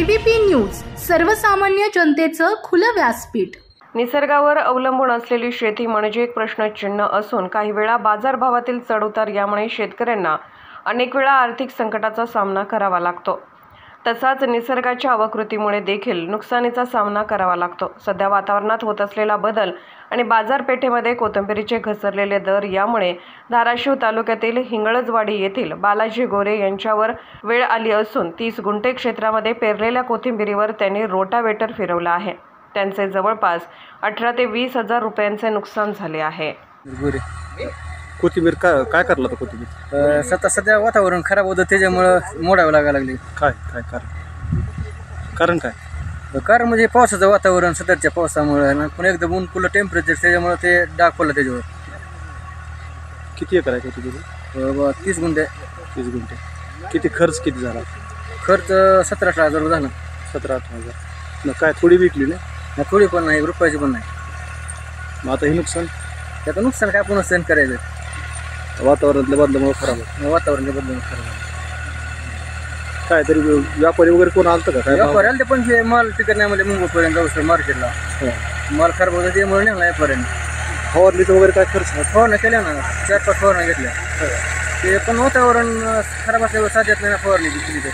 IVP news, सर्वसामान्य जनतेचं खुलं व्यासपीठ। निसर्गावर अवलंबून असलेली शेती म्हणजे एक प्रश्नचिन्ह असून काही वेळा बाजारभावातील चढउतार यामुळे शेतकऱ्यांना अनेक वेळा आर्थिक संकटाचा सामना करावा लागतो। तसाच निसर्गाच्या अवकृतीमुळे देखील नुकसानीचा सामना करावा लागतो। सध्या वातावरणात होत असलेला बदल आणि बाजारपेठेमध्ये कोथिंबीरीचे घसरलेले दर यामुळे धाराशिव तालुक्यातील हिंगळजवाडी येथील बालाजी गोरे यांच्यावर वेळ आली असून 30 गुंठे क्षेत्रामध्ये पेरलेल्या कोथिंबीरीवर त्यांनी रोटावेटर फिरवला आहे। त्यांचे जवळपास 18 ते 20 हजार रुपयांचे नुकसान झाले आहे। कोथिंबीर काय करला तर कोथिंबीर सध्या वातावरण खराब होतं त्याच्यामुळं मोडावं लागायला लागले। काय कारण कारण म्हणजे पावसाचं वातावरण, सध्याच्या पावसामुळे पण एकदम ऊन पुलं टेम्परेचर त्याच्यामुळे ते डाग पडलं त्याच्यावर। किती एकर आहे कोथिंबीर? 30 गुंठे। 30 गुंठे। किती खर्च किती झाला? खर्च 17-18 हजार रुपये झाला। 17-18 हजार। काय थोडी विकली ना? थोडी पण नाही, रुपयाची पण नाही। मग आता हे नुकसान? त्याचं नुकसान काय पुन्हा सहन करायचं? वातावरणातल्या बदलामुळे खराब आहे। वातावरणाच्या बदलामुळे खराब आहे। काय तरी व्यापारी वगैरे कोण आलं का? काय व्यापारी आले पण ते माल टिकत नाही म्हणजे मुंबईपर्यंत जाऊ शकतो मार्केटला। माल खराब होता त्यामुळे नाही व्यापाऱ्यांनी फवारणीचं वगैरे काय खर्च? फवारण्या केल्या ना, 4-5 फवारण्या घेतल्या। ते पण वातावरण खराब असल्यावर साध्यात नाही फवारणी केली तरी